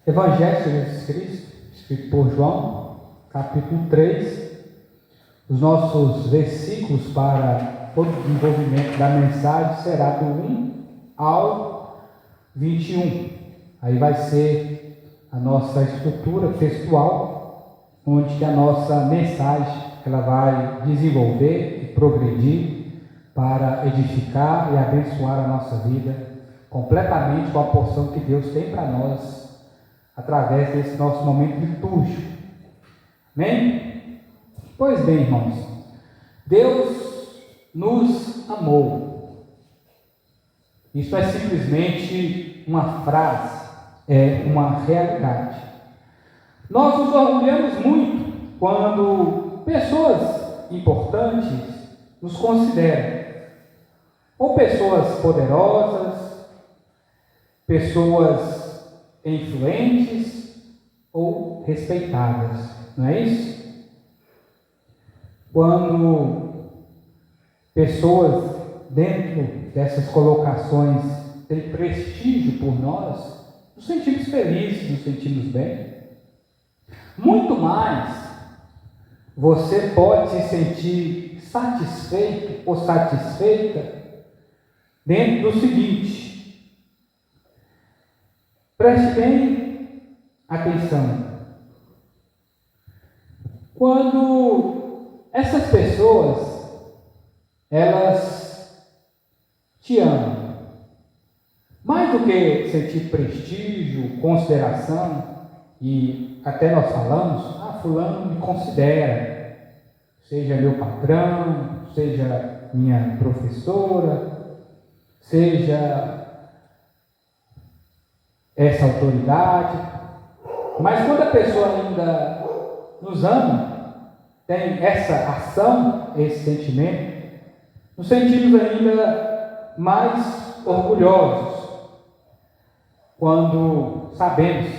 Evangelho de Jesus Cristo, escrito por João, capítulo 3, os nossos versículos para todo o desenvolvimento da mensagem será do 1 ao 21. Aí vai ser a nossa estrutura textual, onde que a nossa mensagem ela vai desenvolver e progredir para edificar e abençoar a nossa vida completamente com a porção que Deus tem para nós através desse nosso momento litúrgico. Amém? Pois bem, irmãos, Deus nos amou. Isso é simplesmente uma frase, é uma realidade. Nós nos orgulhamos muito quando pessoas importantes nos consideram, ou pessoas poderosas, pessoas influentes ou respeitadas, não é isso? Quando pessoas dentro dessas colocações têm prestígio por nós, nos sentimos felizes, nos sentimos bem. Muito mais, você pode se sentir satisfeito ou satisfeita dentro do seguinte: preste bem atenção. Quando essas pessoas, elas te amam, mais do que sentir prestígio, consideração, e até nós falamos, fulano me considera, seja meu patrão, seja minha professora, seja essa autoridade, mas quando a pessoa ainda nos ama, tem essa ação, esse sentimento, nos sentimos ainda mais orgulhosos quando sabemos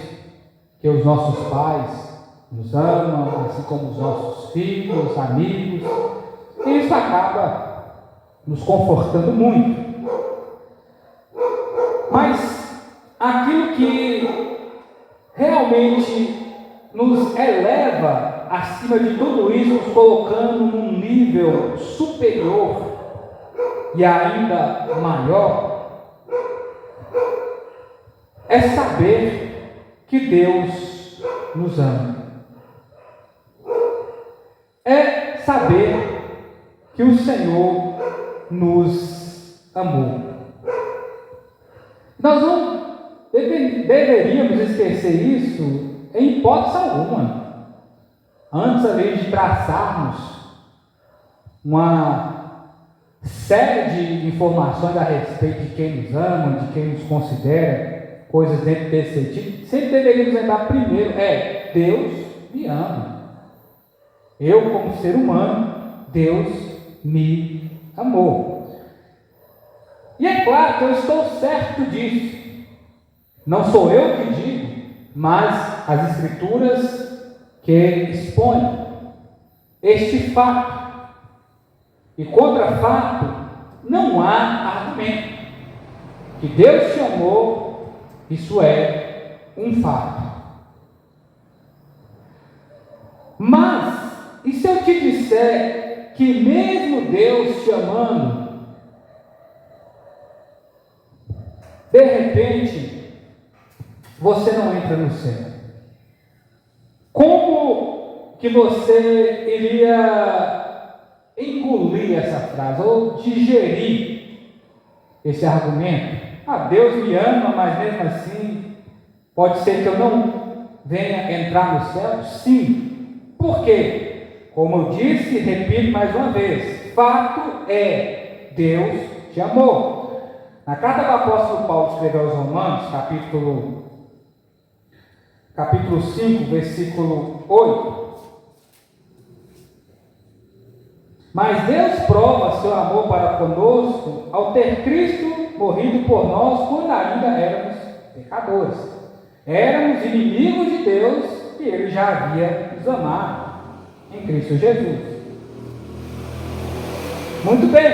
que os nossos pais nos amam, assim como os nossos filhos, amigos, e isso acaba nos confortando muito. Mas aquilo que realmente nos eleva acima de tudo isso, nos colocando num nível superior e ainda maior, é saber que Deus nos ama. É saber que o Senhor nos amou. Nós não deveríamos esquecer isso em hipótese alguma. Antes ali de traçarmos uma série de informações a respeito de quem nos ama, de quem nos considera, coisas dentro desse sentido, sempre deveríamos lembrar primeiro, Deus me ama. Eu, como ser humano, Deus me amou. E é claro que eu estou certo disso. Não sou eu que digo, mas as Escrituras que expõem este fato. E contra fato, não há argumento. Que Deus te amou, isso é um fato. Mas, e se eu te disser que mesmo Deus te amando, de repente, você não entra no céu? Como que você iria engolir essa frase, ou digerir esse argumento? Deus me ama, mas mesmo assim, pode ser que eu não venha entrar no céu? Sim. Por quê? Como eu disse e repito mais uma vez, fato é, Deus te amou. Na carta do apóstolo Paulo escreveu aos Romanos, capítulo 5, versículo 8. Mas Deus prova seu amor para conosco ao ter Cristo morrido por nós quando ainda éramos pecadores. Éramos inimigos de Deus e Ele já havia nos amado em Cristo Jesus. Muito bem,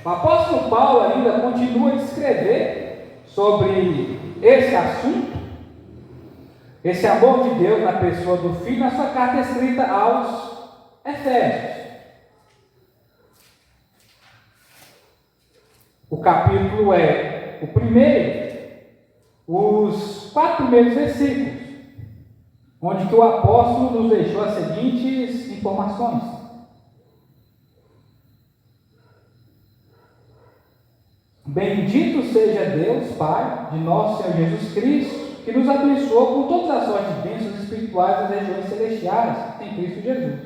o apóstolo Paulo ainda continua a escrever sobre esse assunto, esse amor de Deus na pessoa do Filho, na sua carta escrita aos Efésios. O capítulo é o primeiro, os 4 primeiros versículos, onde que o apóstolo nos deixou as seguintes informações. Bendito seja Deus, Pai, de nosso Senhor Jesus Cristo, que nos abençoou com todas as sortes de bênçãos espirituais das regiões celestiais em Cristo Jesus.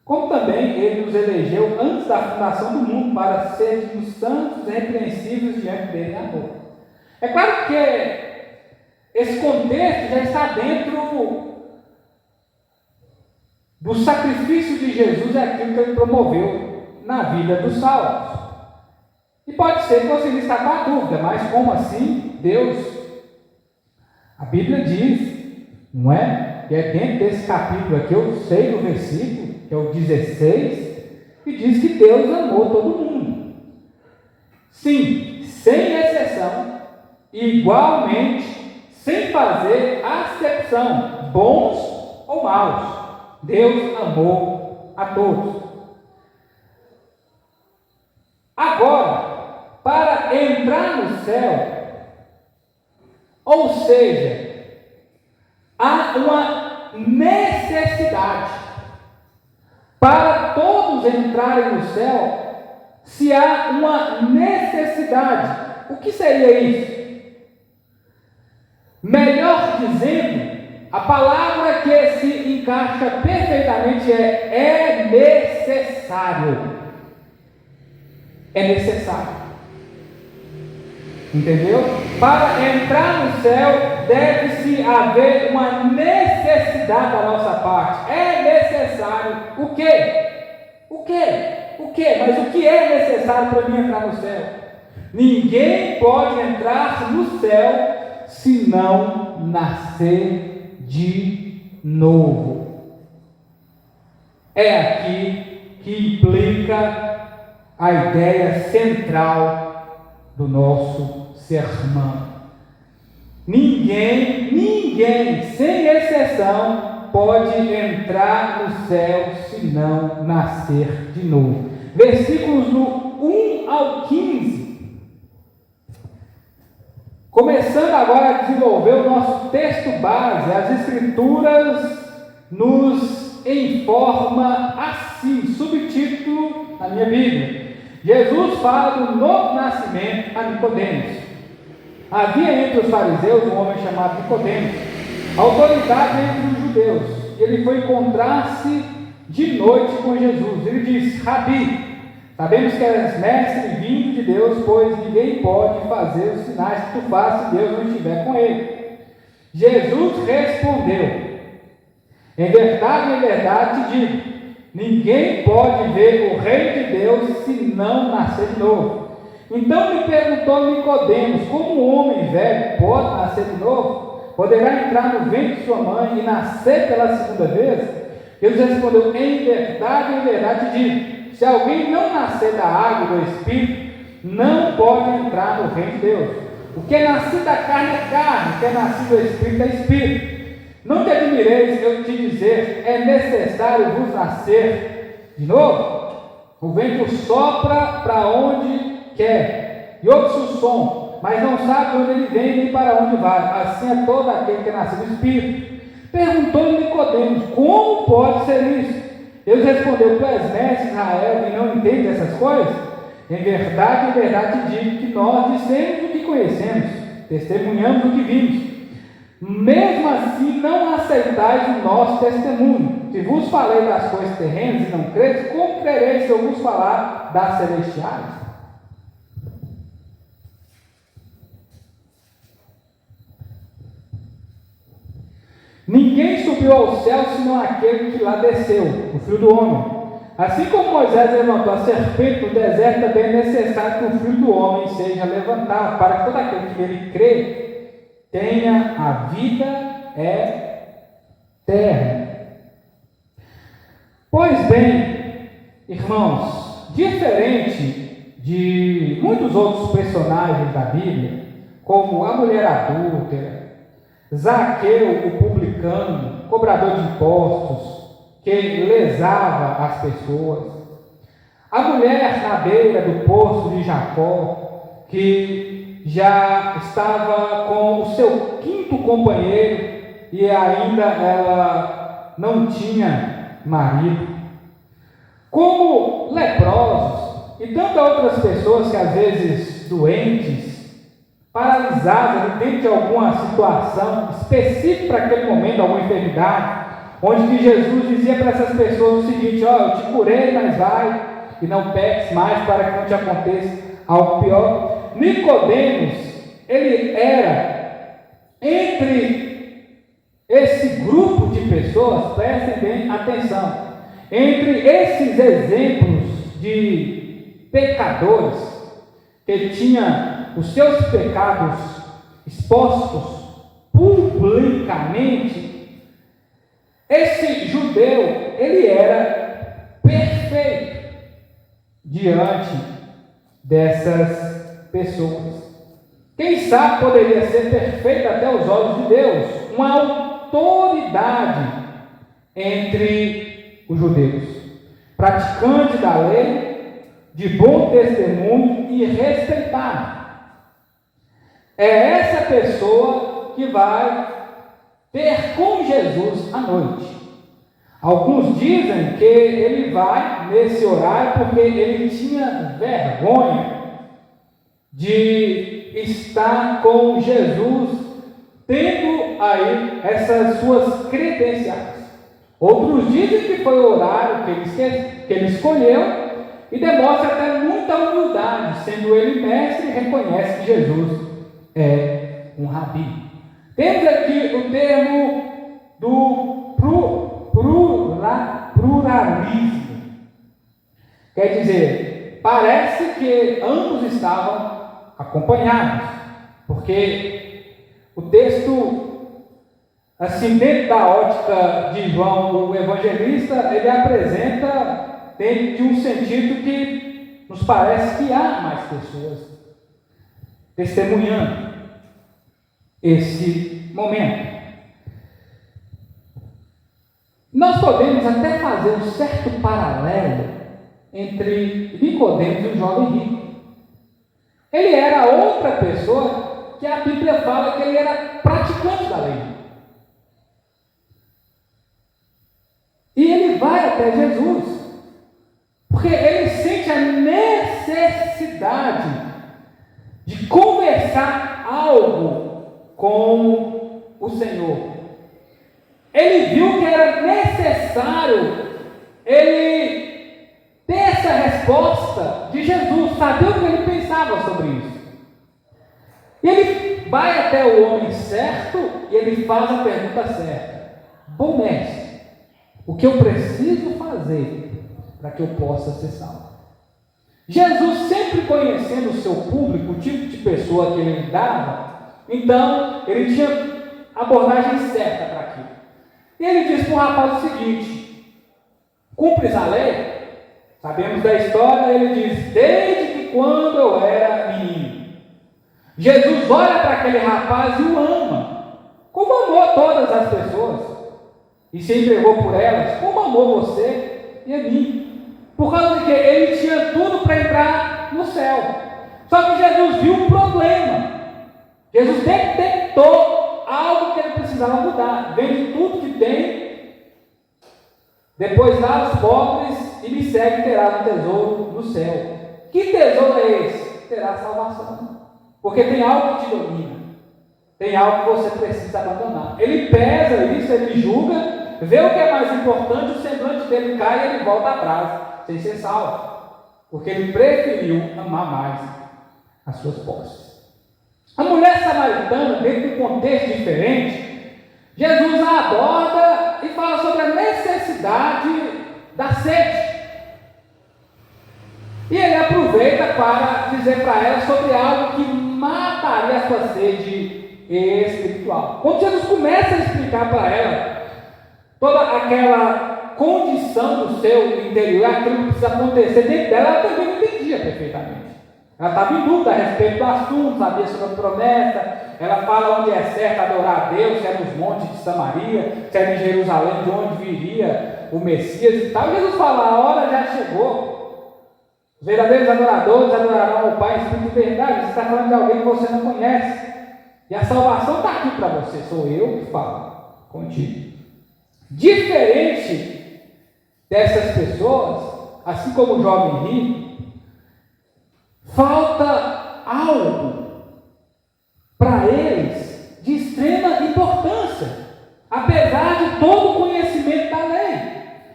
Como também Ele nos elegeu antes da fundação do mundo para sermos santos e repreensíveis diante dele em amor. É claro que esse contexto já está dentro do sacrifício de Jesus e aquilo que Ele promoveu na vida dos salvos. E pode ser que você está com a dúvida, mas como assim Deus? A Bíblia diz, não é? Que é dentro desse capítulo aqui, eu sei do versículo, que é o 16, que diz que Deus amou todo mundo. Sim, sem exceção, igualmente, sem fazer acepção, bons ou maus. Deus amou a todos. Agora, para entrar no céu, ou seja, há uma necessidade para todos entrarem no céu. Se há uma necessidade, o que seria isso? Melhor dizendo, a palavra que se encaixa perfeitamente é necessário. É necessário. Entendeu? Para entrar no céu, deve-se haver uma necessidade da nossa parte. É necessário o quê? O quê? O quê? Mas o que é necessário para mim entrar no céu? Ninguém pode entrar no céu se não nascer de novo. É aqui que implica a ideia central do nosso sermão. Ninguém, sem exceção, pode entrar no céu se não nascer de novo. Versículos do 1 ao 15. Começando agora a desenvolver o nosso texto base, as Escrituras nos informa assim, subtítulo na minha Bíblia: Jesus fala do novo nascimento a Nicodemos. Havia entre os fariseus um homem chamado Nicodemos, autoridade entre os judeus. Ele foi encontrar-se de noite com Jesus. Ele disse: Rabi, sabemos que és mestre vindo de Deus, pois ninguém pode fazer os sinais que tu fazes se Deus não estiver com ele. Jesus respondeu: em verdade te digo, ninguém pode ver o reino de Deus se não nascer de novo. Então me perguntou Nicodemos: como um homem velho pode nascer de novo? Poderá entrar no ventre de sua mãe e nascer pela segunda vez? Jesus respondeu: em verdade te digo, se alguém não nascer da água e do Espírito, não pode entrar no reino de Deus. O que é nascido da carne é carne, o que é nascido do Espírito é Espírito. Não te admireis eu te dizer, é necessário vos nascer de novo? O vento sopra para onde quer, e ouve o som, mas não sabe onde ele vem nem para onde vai. Assim é todo aquele que é nascido do Espírito. Perguntou-lhe Nicodemos: como pode ser isso? Deus respondeu: tu és mestre de Israel e não entende essas coisas? Em verdade te digo que nós dissemos o que conhecemos, testemunhamos o que vimos. Mesmo assim não aceitais o nosso testemunho. Se vos falei das coisas terrenas e não credes, como crereis se eu vos falar das celestiais? Ninguém subiu ao céu senão aquele que lá desceu, o Filho do Homem. Assim como Moisés levantou a serpente no deserto, também é necessário que o Filho do Homem seja levantado, para que todo aquele que nele crê tenha a vida eterna. Pois bem, irmãos, diferente de muitos outros personagens da Bíblia, como a mulher adúltera, Zaqueu, o publicano, cobrador de impostos, que lesava as pessoas, a mulher na beira do poço de Jacó, que já estava com o seu quinto companheiro e ainda ela não tinha marido, como leprosos e tantas outras pessoas que às vezes doentes, paralisadas dentro de alguma situação específica para aquele momento, alguma enfermidade, onde que Jesus dizia para essas pessoas o seguinte: ó, eu te curei, mas vai e não peques mais para que não te aconteça algo pior. Nicodemos, ele era entre esse grupo de pessoas, prestem bem atenção, entre esses exemplos de pecadores que tinha os seus pecados expostos publicamente, esse judeu, ele era perfeito diante dessas pessoas. Quem sabe poderia ser perfeito até os olhos de Deus, uma autoridade entre os judeus, praticante da lei, de bom testemunho e respeitado. É essa pessoa que vai ter com Jesus à noite. Alguns dizem que ele vai nesse horário porque ele tinha vergonha de estar com Jesus, tendo aí essas suas credenciais. Outros dizem que foi o horário que ele escolheu e demonstra até muita humildade, sendo ele mestre, e reconhece que Jesus é um rabi. Temos aqui o termo do pluralismo. Quer dizer, parece que ambos estavam acompanhados, porque o texto, assim, dentro da ótica de João, o evangelista, ele apresenta dentro de um sentido que nos parece que há mais pessoas testemunhando esse momento. Nós podemos até fazer um certo paralelo entre Nicodemos e o jovem rico. Ele era outra pessoa que a Bíblia fala que ele era praticante da lei. E ele vai até Jesus, porque ele sente a necessidade de conversar algo com o Senhor. Ele viu que era necessário ele ter essa resposta de Jesus, saber o que ele pensava sobre isso. E ele vai até o homem certo e ele faz a pergunta certa: bom mestre, o que eu preciso fazer para que eu possa ser salvo? Jesus, sempre conhecendo o seu público, o tipo de pessoa que ele lidava, então ele tinha a abordagem certa para aquilo. E ele diz para o rapaz o seguinte: cumpres a lei? Sabemos da história, ele diz: desde que quando eu era menino. Jesus olha para aquele rapaz e o ama, como amou todas as pessoas, e se entregou por elas, como amou você e a mim. Por causa de que ele tinha tudo para entrar no céu. Só que Jesus viu um problema. Jesus detectou algo que ele precisava mudar. Vende tudo que tem, depois dá aos pobres e me segue, terá um tesouro no céu. Que tesouro é esse? Terá salvação. Porque tem algo que te domina. Tem algo que você precisa abandonar. Ele pesa isso, ele julga, vê o que é mais importante, o semblante dele cai e ele volta atrás, sem ser salvo, porque ele preferiu amar mais as suas posses. A mulher samaritana, dentro de um contexto diferente, Jesus a aborda e fala sobre a necessidade da sede. E ele aproveita para dizer para ela sobre algo que mataria a sua sede espiritual. Quando Jesus começa a explicar para ela toda aquela condição do seu interior, aquilo que precisa acontecer dentro dela, ela também não entendia perfeitamente. Ela estava em dúvida a respeito do assunto, sabia sobre a promessa. Ela fala onde é certo adorar a Deus, se é nos montes de Samaria, se é em Jerusalém, de onde viria o Messias e tal. E Jesus fala, a hora já chegou. Os verdadeiros adoradores adorarão o Pai em espírito de verdade. Você está falando de alguém que você não conhece. E a salvação está aqui para você, sou eu que falo contigo. Diferente dessas pessoas, assim como o jovem rico, falta algo para eles de extrema importância, apesar de todo o conhecimento da lei,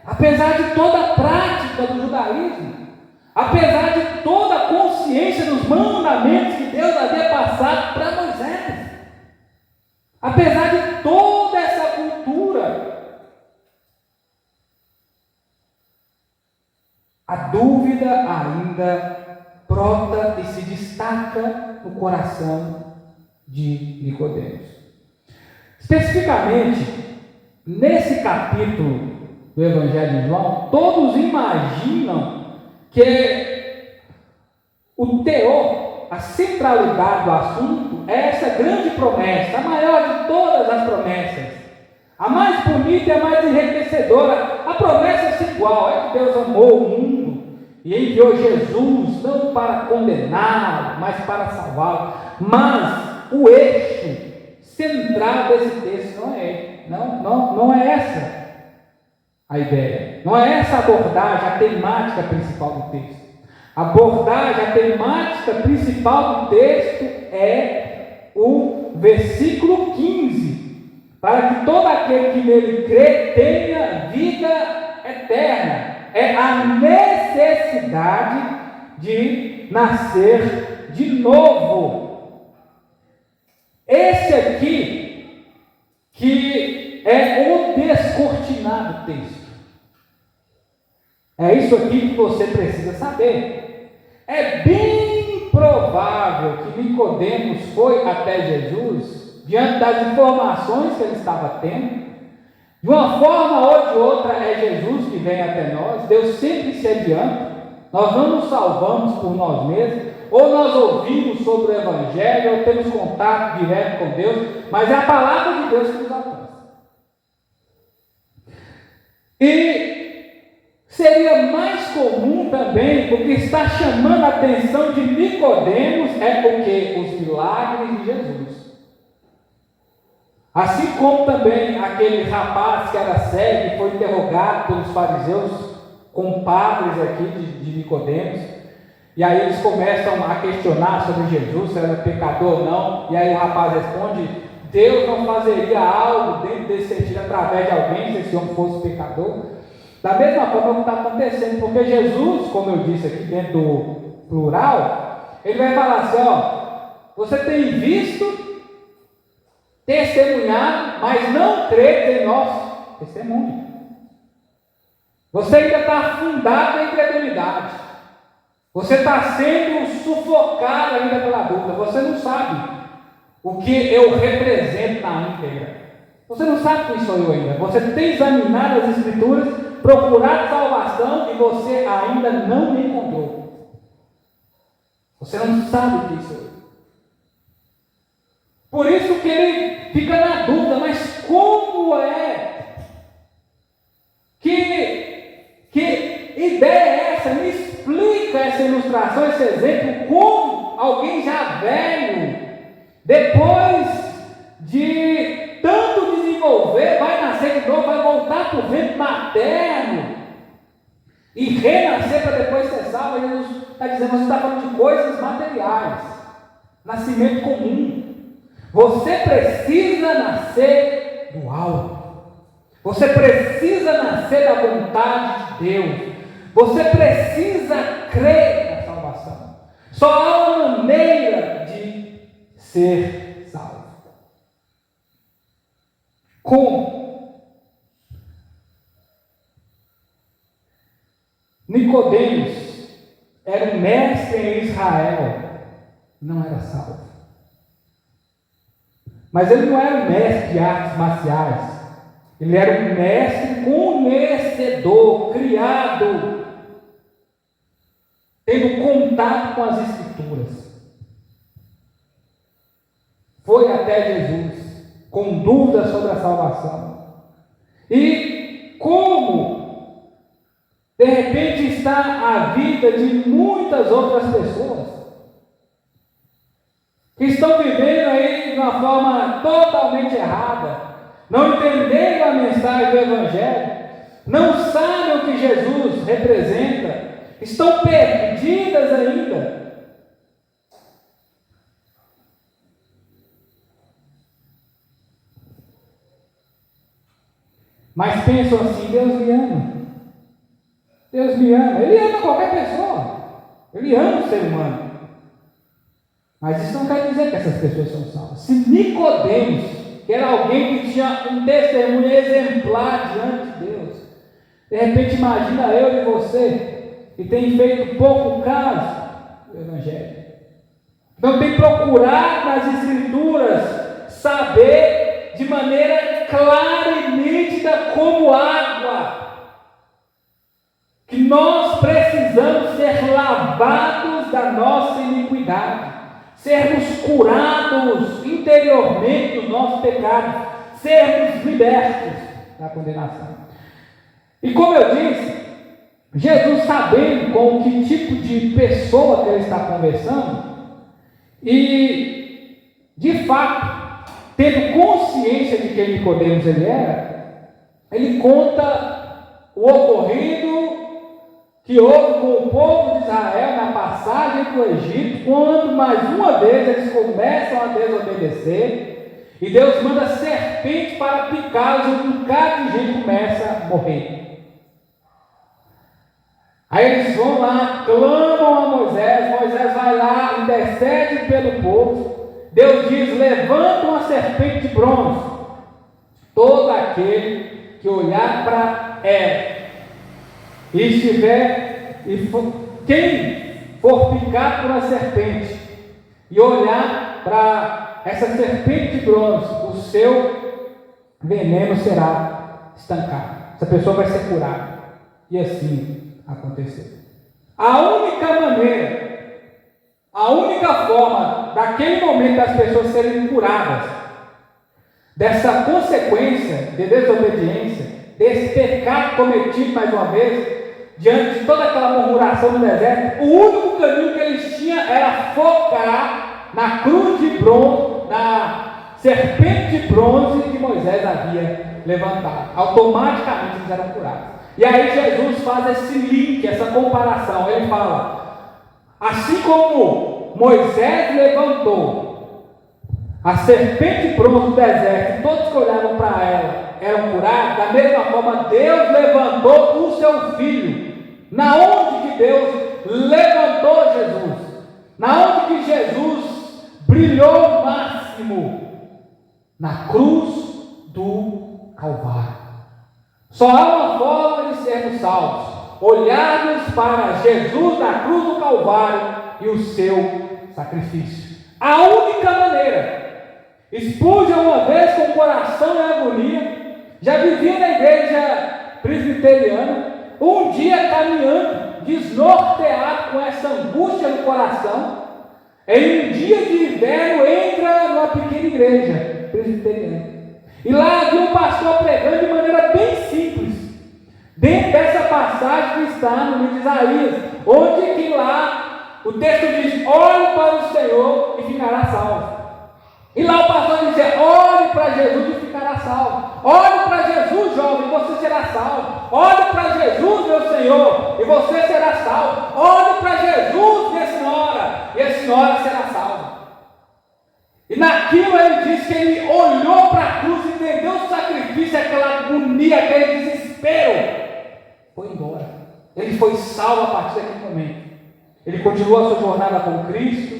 apesar de toda a prática do judaísmo, apesar de toda a consciência dos mandamentos que Deus havia passado para Moisés, apesar de toda essa cultura, a dúvida ainda brota e se destaca no coração de Nicodemos. Especificamente, nesse capítulo do Evangelho de João, todos imaginam que o teor, a centralidade do assunto é essa grande promessa, a maior de todas as promessas, a mais bonita e a mais enriquecedora. A promessa é ser igual, é que Deus amou o mundo e enviou Jesus não para condená-lo, mas para salvá-lo. Mas o eixo central desse texto não é, não é essa a ideia, não é essa a abordagem, a temática principal do texto. A abordagem, a temática principal do texto é o versículo 15, para que todo aquele que nele crê tenha vida eterna. É a necessidade de nascer de novo. Esse aqui que é o descortinar do texto. É isso aqui que você precisa saber. É bem provável que Nicodemos foi até Jesus diante das informações que ele estava tendo. De uma forma ou de outra é Jesus que vem até nós. Deus sempre se adianta. Nós não nos salvamos por nós mesmos, ou nós ouvimos sobre o Evangelho, ou temos contato direto com Deus, mas é a palavra de Deus que nos alcança. E seria mais comum também, o que está chamando a atenção de Nicodemos é o que? Os milagres de Jesus. Assim como também aquele rapaz que era cego e foi interrogado pelos fariseus, compadres aqui de Nicodemos, e aí eles começam a questionar sobre Jesus, se era pecador ou não, e aí o rapaz responde: Deus não fazeria algo dentro desse sentido através de alguém se esse homem fosse pecador. Da mesma forma que está acontecendo, porque Jesus, como eu disse aqui dentro do plural, ele vai falar assim: ó, você tem visto, testemunhado, mas não crê em nosso testemunho. Você ainda está afundado na incredulidade. Você está sendo sufocado ainda pela dúvida. Você não sabe o que eu represento na íntegra. Você não sabe quem sou eu ainda. Você tem examinado as Escrituras, procurado salvação e você ainda não me encontrou. Você não sabe quem sou eu. Por isso que ele fica na dúvida, mas como é? Que ideia é essa? Me explica essa ilustração, esse exemplo, como alguém já velho, depois de tanto desenvolver, vai nascer de novo, vai voltar para o ventre materno e renascer para depois ser salvo. Jesus está dizendo, você está falando de coisas materiais, nascimento comum. Você precisa nascer do alto. Você precisa nascer da vontade de Deus. Você precisa crer na salvação. Só há uma maneira de ser salvo. Como? Nicodemos era um mestre em Israel, não era salvo. Mas ele não era um mestre de artes marciais. Ele era um mestre conhecedor, criado, tendo contato com as Escrituras. Escrituras. Foi até Jesus com dúvidas sobre a salvação. E como, de repente, está a vida de muitas outras pessoas que estão vivendo aí de uma forma totalmente errada, não entendendo a mensagem do Evangelho, não sabem o que Jesus representa, estão perdidas ainda. Mas pensam assim: Deus me ama. Deus me ama. Ele ama qualquer pessoa. Ele ama o ser humano. Mas isso não quer dizer que essas pessoas são salvas. Se Nicodemos, que era alguém que tinha um testemunho exemplar diante de Deus, de repente imagina eu e você, que tem feito pouco caso do Evangelho, não tem procurado nas Escrituras saber de maneira clara e nítida como água, que nós precisamos ser lavados da nossa iniquidade, sermos curados interiormente do nosso pecado, sermos libertos da condenação. E como eu disse, Jesus, sabendo com que tipo de pessoa que ele está conversando, e de fato, tendo consciência de quem Nicodemos ele era, ele conta o ocorrido que houve com o povo de Israel na passagem para o Egito, quando mais uma vez eles começam a desobedecer, e Deus manda serpente para picá-los, e um bocado de gente começa a morrer. Aí eles vão lá, clamam a Moisés, Moisés vai lá, intercede pelo povo, Deus diz: levanta uma serpente de bronze, todo aquele que olhar para ela, e estiver, quem for picar por uma serpente, e olhar para essa serpente de bronze, o seu veneno será estancado, essa pessoa vai ser curada. E assim aconteceu. A única maneira, a única forma daquele momento das pessoas serem curadas dessa consequência de desobediência, desse pecado cometido mais uma vez, diante de toda aquela murmuração no deserto, o único caminho que eles tinham era focar na cruz de bronze, na serpente de bronze que Moisés havia levantado. Automaticamente eles eram curados. E aí Jesus faz esse link, essa comparação. Ele fala: assim como Moisés levantou a serpente de bronze do deserto, todos que olharam para ela eram curados, da mesma forma Deus levantou o seu filho. Na onde que Deus levantou Jesus? Na onde que Jesus brilhou máximo? Na cruz do Calvário. Só há uma forma de sermos salvos: olharmos para Jesus na cruz do Calvário e o seu sacrifício. A única maneira. Spurgeon, uma vez com o coração em agonia, já vivia na igreja presbiteriana, um dia caminhando, desnorteado, com essa angústia no coração, em um dia de inverno entra numa pequena igreja presbiteriana. E lá havia um pastor pregando de maneira bem simples, dentro dessa passagem que está no livro de Isaías, onde que lá o texto diz: olhe para o Senhor e ficará salvo. E lá o pastor dizia: olhe para Jesus e ficará salvo. Olhe para Jesus, jovem, e você será salvo. Olhe para Jesus, meu Senhor, e você será salvo. Olhe para Jesus, minha senhora, e a senhora será salva. E naquilo ele diz que ele olhou para a cruz, entendeu o sacrifício, aquela agonia, aquele desespero, foi embora. Ele foi salvo a partir daquele momento. Ele continuou a sua jornada com Cristo,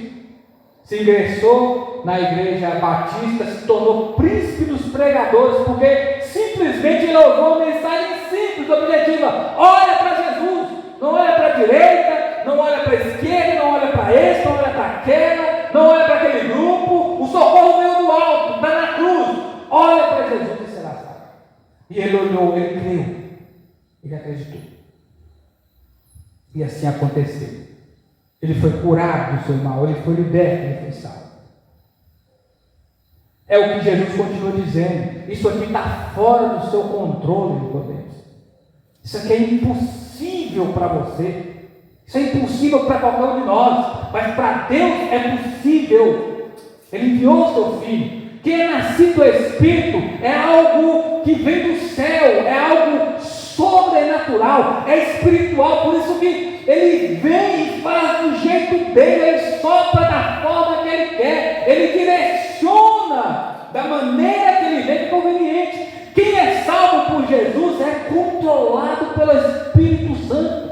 se ingressou na igreja batista, se tornou príncipe dos pregadores, porque simplesmente ele ouviu uma mensagem simples, objetiva: olha para Jesus, não olha para a direita, não olha para a esquerda, não olha para esse, não olha para aquela, não olha para aquele grupo, o socorro veio do alto, está na cruz, olha para Jesus e será salvo. E ele olhou, ele creu, ele acreditou, e assim aconteceu. Ele foi curado do seu mal, ele foi liberto, ele foi salvo. É o que Jesus continua dizendo. Isso aqui está fora do seu controle, Nicodemos. Isso aqui é impossível para você. Isso é impossível para qualquer um de nós. Mas para Deus é possível. Ele enviou o seu Filho. Quem é nascido do Espírito é algo que vem do céu, é algo sobrenatural, é espiritual. Por isso que ele vem e faz do jeito dele, ele sopra da forma que ele quer, ele direciona da maneira que ele vê conveniente. Quem é salvo por Jesus é controlado pelo Espírito Santo.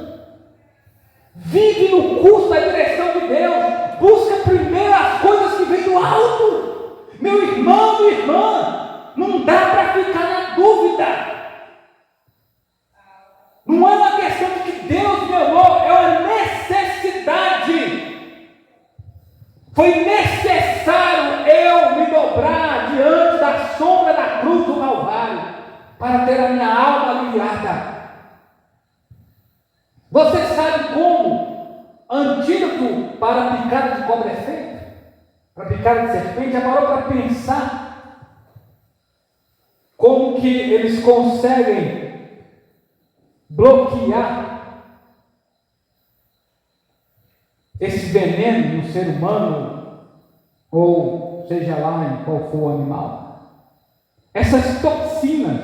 Vive no curso da direção de Deus. Busca primeiro as coisas que vêm do alto. Meu irmão, minha irmã, não dá para ficar na dúvida. Não é uma questão de que Deus me amou, é uma necessidade. Foi necessário eu me dobrar diante da sombra da cruz do Calvário para ter a minha alma aliviada. Você sabe como antídoto para a picada de cobra é feito? Para a picada de serpente? Já parou para pensar como que eles conseguem bloquear esse veneno no ser humano, ou seja lá em qual for o animal? Essas toxinas,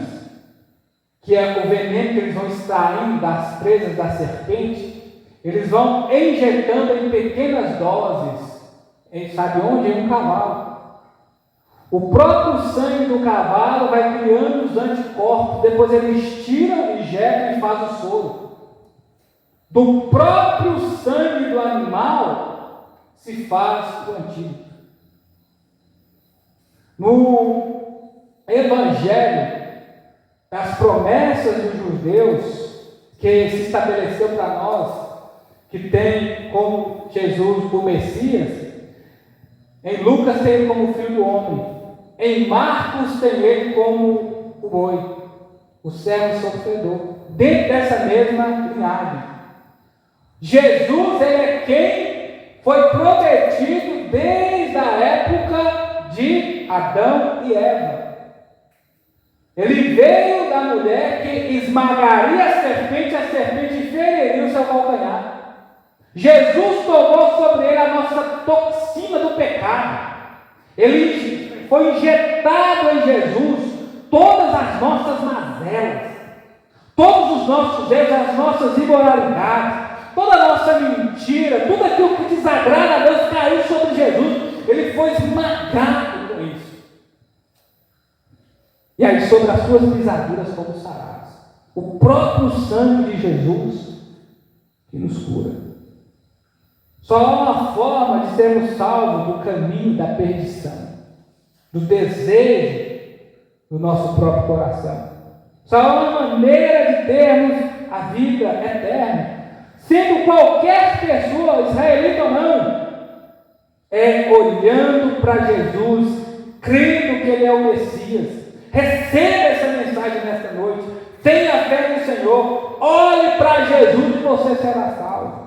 que é o veneno que eles vão extraindo das presas da serpente, eles vão injetando em pequenas doses. Sabe onde? Em um cavalo. O próprio sangue do cavalo vai criando os anticorpos, depois eles tiram, injetam e fazem o soro. Do próprio sangue do animal se faz o antídoto. No Evangelho, as promessas dos judeus que se estabeleceu para nós, que tem como Jesus o Messias, em Lucas tem ele como filho do homem, em Marcos tem ele como o boi, o servo sofredor, dentro dessa mesma linhagem. Jesus, ele é quem foi prometido desde a época de Adão e Eva. Ele veio da mulher que esmagaria a serpente feriria o seu calcanhar. Jesus tomou sobre ele a nossa toxina do pecado. Ele foi injetado em Jesus todas as nossas mazelas, todos os nossos erros, as nossas imoralidades, toda a nossa mentira, tudo aquilo que desagrada a Deus caiu sobre Jesus. Ele foi esmagado com isso. E aí, sobre as suas pisaduras fomos sarados. O próprio sangue de Jesus que nos cura. Só há uma forma de sermos salvos do caminho da perdição, do desejo do nosso próprio coração. Só há uma maneira de termos a vida eterna, sendo qualquer pessoa, israelita ou não, é olhando para Jesus, crendo que Ele é o Messias. Receba essa mensagem nesta noite. Tenha fé no Senhor. Olhe para Jesus e você será salvo.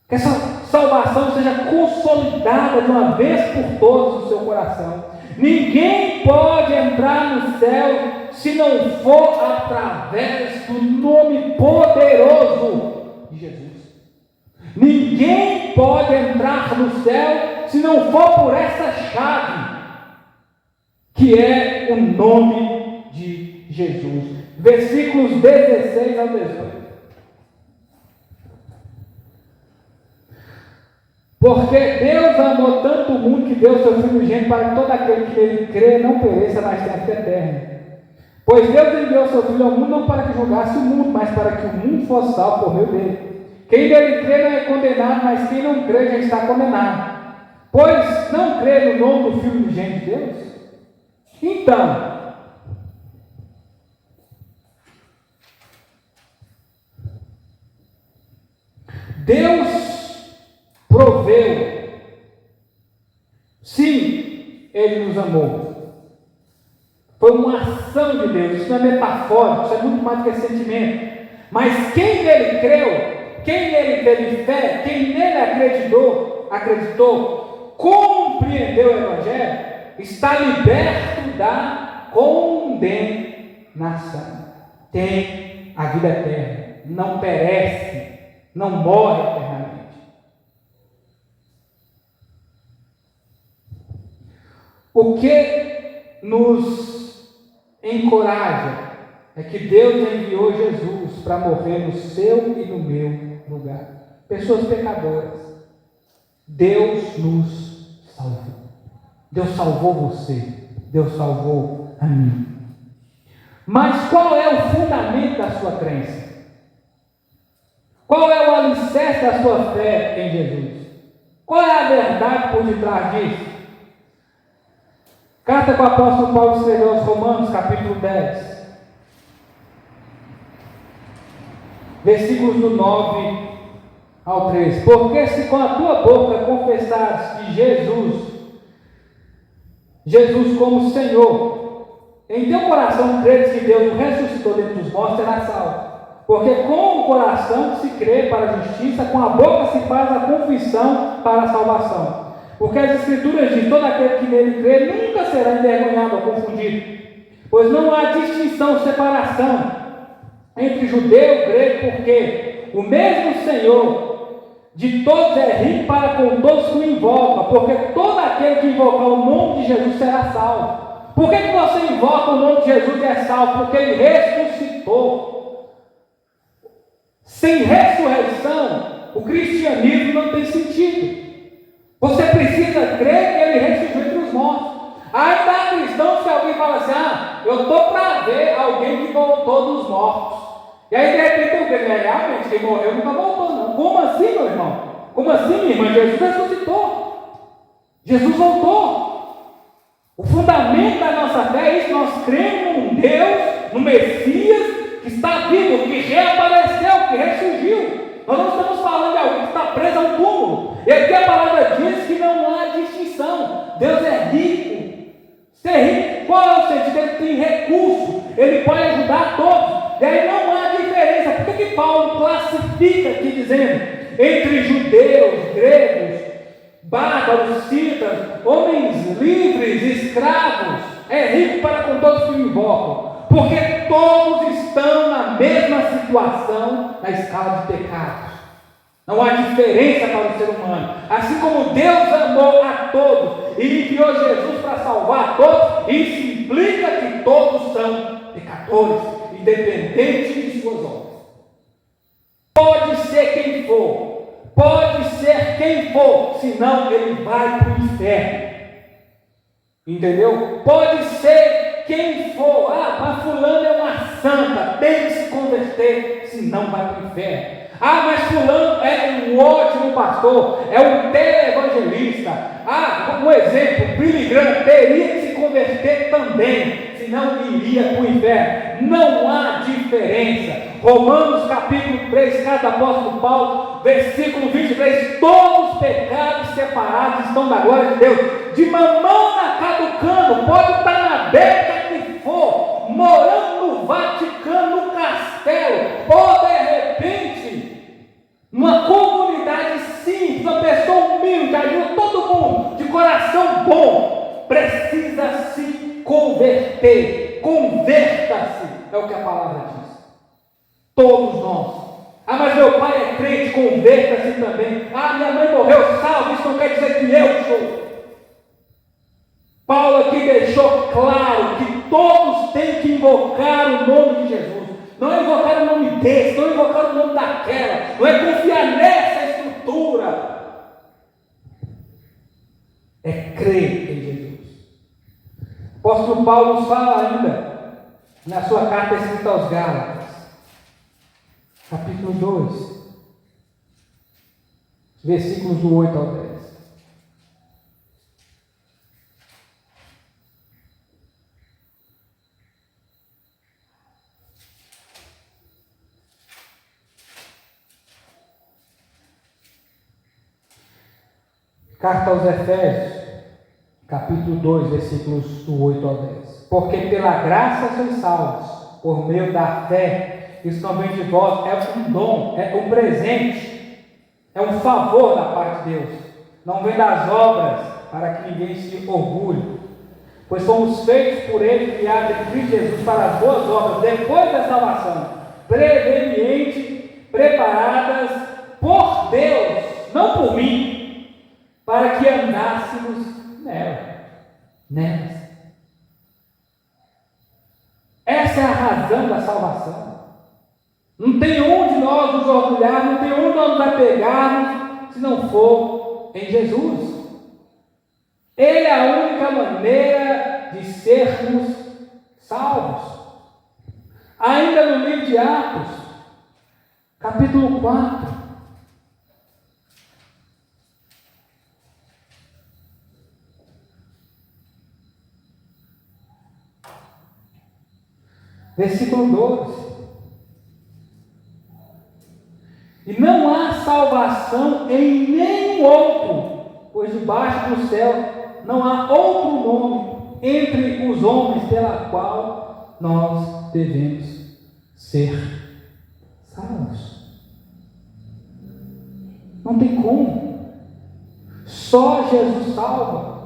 Que essa salvação seja consolidada de uma vez por todas no seu coração. Ninguém pode entrar no céu se não for através do nome poderoso de Jesus. Ninguém pode entrar no céu se não for por essa chave, que é o nome de Jesus. Versículos 16 ao 18. Porque Deus amou tanto o mundo que deu seu Filho unigênito para que todo aquele que nele crê não pereça, mas tenha vida eterna. Pois Deus enviou seu Filho ao mundo não para que julgasse o mundo, mas para que o mundo fosse salvo por meio dele. Quem nele crê não é condenado, mas quem não crê já está condenado. Pois não crê no nome do Filho unigênito de Deus? Então, Deus proveu. Sim, Ele nos amou. Foi uma ação de Deus. Isso não é metafórico, isso é muito mais do que sentimento. Mas quem nele creu quem nele teve fé, quem nele acreditou, compreendeu o Evangelho, está liberto da condenação. Tem a vida eterna, não perece, não morre eternamente. O que nos encoraja é que Deus enviou Jesus para morrer no seu e no meu lugar. Pessoas pecadoras. Deus nos salvou. Deus salvou você. Deus salvou a mim. Mas qual é o fundamento da sua crença? Qual é o alicerce da sua fé em Jesus? Qual é a verdade por detrás disso? Carta que o apóstolo Paulo escreveu aos Romanos, capítulo 10. Versículos do 9 ao 13. Porque se com a tua boca confessares que Jesus como Senhor, em teu coração creres que Deus o ressuscitou dentre os mortos, será salvo. Porque com o coração se crê para a justiça, com a boca se faz a confissão para a salvação. Porque as Escrituras dizem: todo aquele que nele crê nunca será envergonhado ou confundido. Pois não há distinção, separação entre judeu e grego, porque o mesmo Senhor de todos é rico para com todos que o invocam, porque todo aquele que invocar o nome de Jesus será salvo. Por que você invoca o nome de Jesus e é salvo? Porque ele ressuscitou. Sem ressurreição, o cristianismo não tem sentido. Você precisa crer que ele ressuscitou entre os mortos. Ainda há cristãos que alguém fala assim: eu estou para ver alguém que voltou dos mortos. E aí de repente eu vejo: realmente, quem morreu nunca voltou, não. Como assim, meu irmão? Como assim, minha irmã? Jesus ressuscitou. Jesus voltou. O fundamento da nossa fé é isso: nós cremos num Deus, no Messias, que está vivo, que reapareceu, que ressurgiu. Nós não estamos falando de alguém que está preso a um túmulo. E aqui a palavra diz que não há distinção. Deus é rico. Ser rico, qual é o sentido? Ele tem recurso, ele pode ajudar todos. E aí não há diferença. Por que Paulo classifica aqui dizendo entre judeus, gregos, bárbaros, citas, homens livres, escravos? É rico para com todos que o invocam. Porque todos estão na mesma situação na escala de pecados. Não há diferença para o ser humano. Assim como Deus amou a todos e enviou Jesus para salvar a todos, isso implica que todos são pecadores, independente de suas obras. Pode ser quem for, senão ele vai para o inferno. Entendeu? Pode ser quem for. Mas fulano é uma santa, tem que se converter, senão vai para o inferno. Mas fulano é um ótimo pastor, é um televangelista. Um exemplo, Billy Graham teria que se converter também, senão iria para o inferno. Não há diferença. Romanos capítulo 3, carta do apóstolo Paulo, versículo 23, todos os pecados separados estão da glória de Deus. De mamona caducando, pode estar na década que for, morando no Vaticano, no castelo, ou de repente, numa comunidade simples, uma pessoa humilde, ajuda todo mundo, de coração bom, precisa se converter. Converta-se, é o que a palavra diz. Todos nós. Mas meu pai é crente, converta-se também. Minha mãe morreu, salve, isso não quer dizer que eu sou. Paulo aqui deixou claro que todos têm que invocar o nome de Jesus. Não é invocar o nome desse, não é invocar o nome daquela, não é confiar nessa estrutura. É crer em Jesus. O apóstolo Paulo nos fala ainda, na sua carta escrita aos Gálatas, capítulo 2, versículos do 8 ao 10. Carta aos Efésios, capítulo 2, versículos do 8 ao 10. Porque pela graça sois salvos, por meio da fé. isso não vem de vós, é um dom, é um presente, é um favor da parte de Deus. Não vem das obras, para que ninguém se orgulhe. Pois fomos feitos por Ele, criados em Cristo Jesus para as boas obras, depois da salvação, preveniente, preparadas por Deus, não por mim, para que andássemos nelas. Essa é a razão da salvação. Não tem onde nós nos orgulharmos, não tem onde nós nos apegarmos, se não for em Jesus. Ele é a única maneira de sermos salvos. Ainda no livro de Atos, capítulo 4, versículo 12. E não há salvação em nenhum outro, pois debaixo do céu não há outro nome entre os homens pela qual nós devemos ser salvos. Não tem como. Só Jesus salva.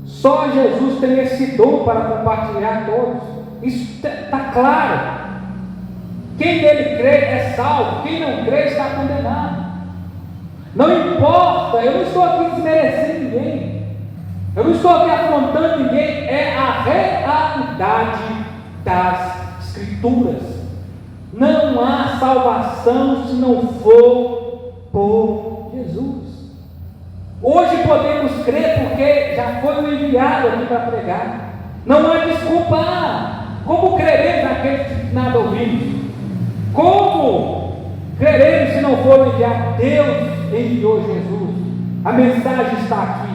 Só Jesus tem esse dom para compartilhar todos. Isso está claro. Quem nele crê é salvo. Quem não crê está condenado. Não importa, eu não estou aqui desmerecendo ninguém. Eu não estou aqui afrontando ninguém. É a realidade das Escrituras. Não há salvação se não for por Jesus. Hoje podemos crer porque já foi um enviado aqui para pregar. Não há desculpa. Como creremos naqueles que nada ouvimos? Como creremos se não for enviado? Deus enviou Jesus. A mensagem está aqui.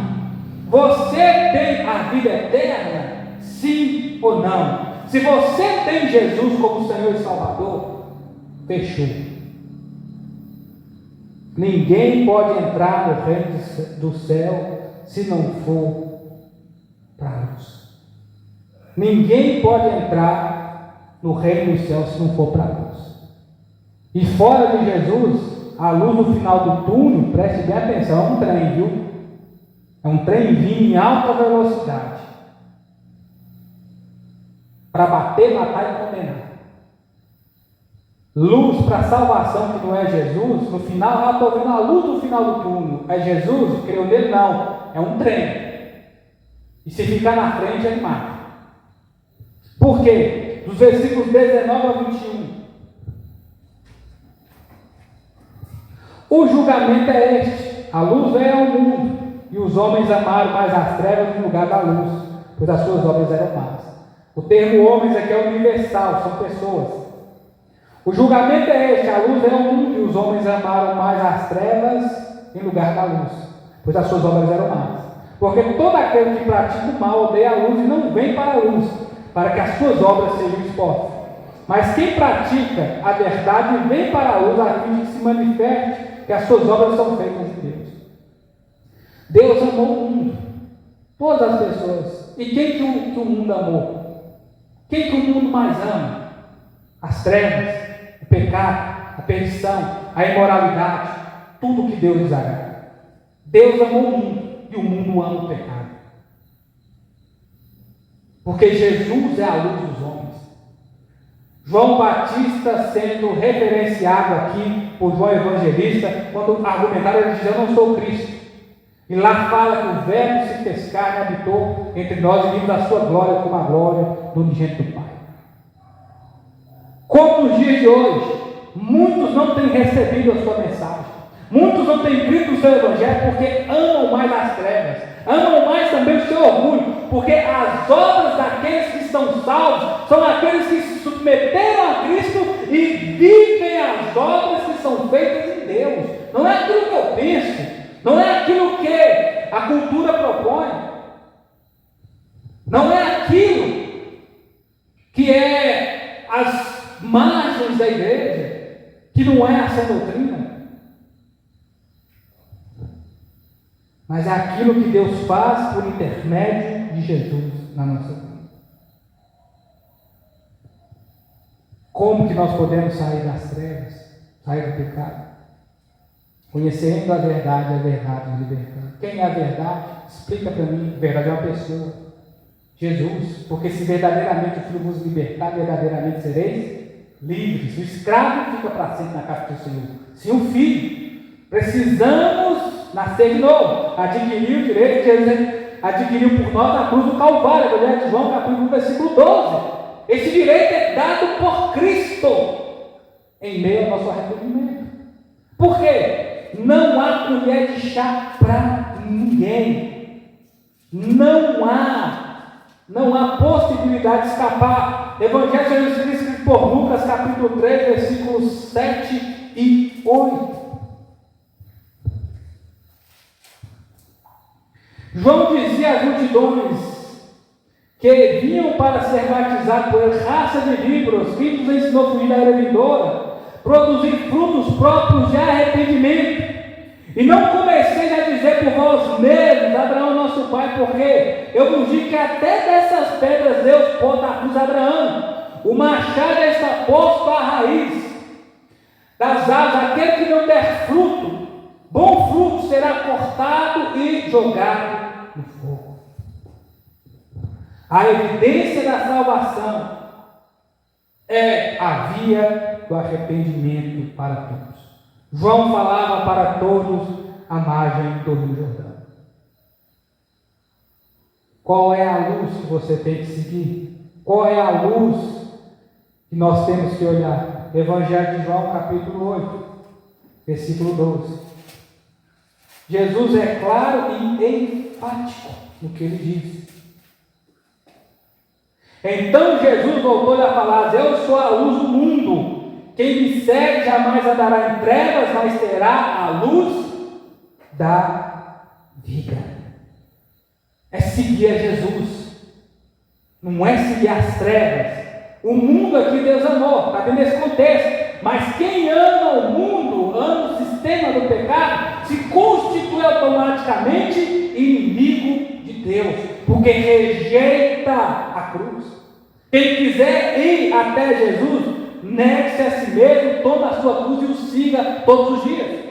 Você tem a vida eterna? Sim ou não? Se você tem Jesus como Senhor e Salvador, fechou. Ninguém pode entrar no reino do céu se não for para a luz. Ninguém pode entrar no reino do céu se não for para a luz. E fora de Jesus, a luz no final do túnel, preste bem atenção, é um trem, viu? É um trem vindo em alta velocidade para bater, matar e condenar. Luz para salvação que não é Jesus, no final, estou vendo a luz no final do túnel. É Jesus? Creio nele? Não. É um trem. E se ficar na frente, ele mata. Por quê? Dos versículos 19 a 21. O julgamento é este: a luz veio ao mundo, e os homens amaram mais as trevas no lugar da luz, pois as suas obras eram más. O termo homens aqui é universal, são pessoas. O julgamento é este: a luz veio ao mundo, e os homens amaram mais as trevas em lugar da luz, pois as suas obras eram más. Porque todo aquele que pratica o mal odeia a luz e não vem para a luz, para que as suas obras sejam expostas. Mas quem pratica a verdade vem para a luz, a fim de que se manifeste que as suas obras são feitas de Deus. Deus amou o mundo, todas as pessoas. E quem que o mundo amou? Quem que o mundo mais ama? As trevas, o pecado, a perdição, a imoralidade, tudo que Deus desagrada. Deus amou o mundo e o mundo ama o pecado. Porque Jesus é a luz dos homens. João Batista sendo referenciado aqui por João Evangelista, quando argumentaram, ele diz: eu não sou Cristo. E lá fala que o verbo se fez carne e habitou entre nós e vimos a sua glória como a glória do unigênito do Pai. Como nos dias de hoje, muitos não têm recebido a sua mensagem. Muitos não têm crido no seu evangelho porque amam mais as trevas, amam mais também o seu orgulho, porque as obras daqueles que estão salvos são aqueles que se submeteram a Cristo e vivem as obras que são feitas em Deus. Não é aquilo que eu penso, não é aquilo que a cultura propõe, não é aquilo que é as margens da igreja, que não é a sã doutrina. Mas é aquilo que Deus faz por intermédio de Jesus na nossa vida. Como que nós podemos sair das trevas, sair do pecado? Conhecendo a verdade nos libertando. Quem é a verdade? Explica para mim. A verdade é uma pessoa. Jesus. Porque se verdadeiramente o Filho vos libertar, verdadeiramente sereis livres. O escravo fica para sempre na casa do Senhor. Sim, o Filho. Precisamos nascer de novo. Adquirir o direito que Jesus adquiriu por nós na cruz do Calvário. Evangelho de João, capítulo 1, versículo 12. Esse direito é dado por Cristo em meio ao nosso arrependimento. Por quê? Não há colher de chá para ninguém. Não há possibilidade de escapar. Evangelho de Jesus Cristo escrito por Lucas, capítulo 3, versículos 7 e 8. João dizia às multidões que vinham para ser batizados por ele, raça de víboras, quem nos ensinou a fugir da era vindoura, produzir frutos próprios de arrependimento. E não comecei a dizer por vós mesmos, Abraão nosso pai, porque eu vos digo que até dessas pedras Deus pode dar cruz a Abraão. O machado está posto à raiz das árvores, aquele que não der fruto, bom fruto, será cortado e jogado no fogo. A evidência da salvação é a via do arrependimento para todos. João falava para todos à margem do Rio Jordão. Qual é a luz que você tem que seguir? Qual é a luz que nós temos que olhar? Evangelho de João, capítulo 8, versículo 12. Jesus é claro e enfático no que ele diz. Então Jesus voltou a falar: eu sou a luz do mundo. Quem me segue jamais andará em trevas, mas terá a luz da vida. É seguir a Jesus, não é seguir as trevas. O mundo aqui Deus amou, está dentro desse contexto. Mas quem ama o mundo, ama o sistema do pecado, se constitui automaticamente inimigo de Deus, porque rejeita a cruz. Quem quiser ir até Jesus, negue-se a si mesmo, tome a sua cruz e o siga todos os dias.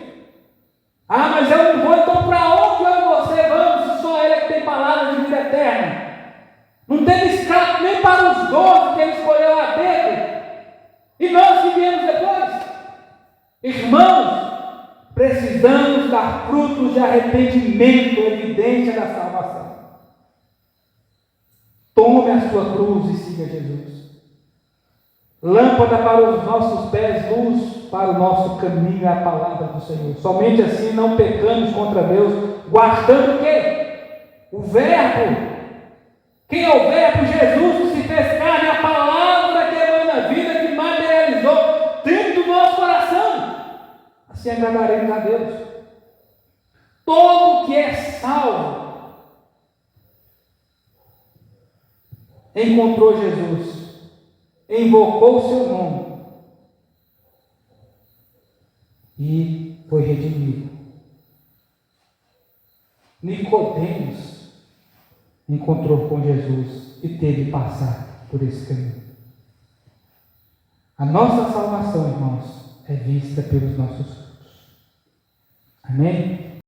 Ah, mas eu não vou, então para onde eu e você vamos, se só Ele é que tem palavra de vida eterna? Não teve escape nem para os 12 que Ele escolheu lá dentro. E nós que viemos depois. Irmãos, precisamos dar frutos de arrependimento, evidência da salvação. Tome a sua cruz e siga Jesus. Lâmpada para os nossos pés, luz para o nosso caminho é a palavra do Senhor. Somente assim não pecamos contra Deus, guardando o quê? O Verbo. Quem é o Verbo? Jesus que se fez carne, a palavra que é na vida, que materializou dentro do nosso coração. Assim agradaremos a Deus. Todo que é salvo encontrou Jesus, invocou o seu nome e foi redimido. Nicodemos encontrou com Jesus e teve que passar por esse caminho. A nossa salvação, irmãos, é vista pelos nossos frutos. Amém?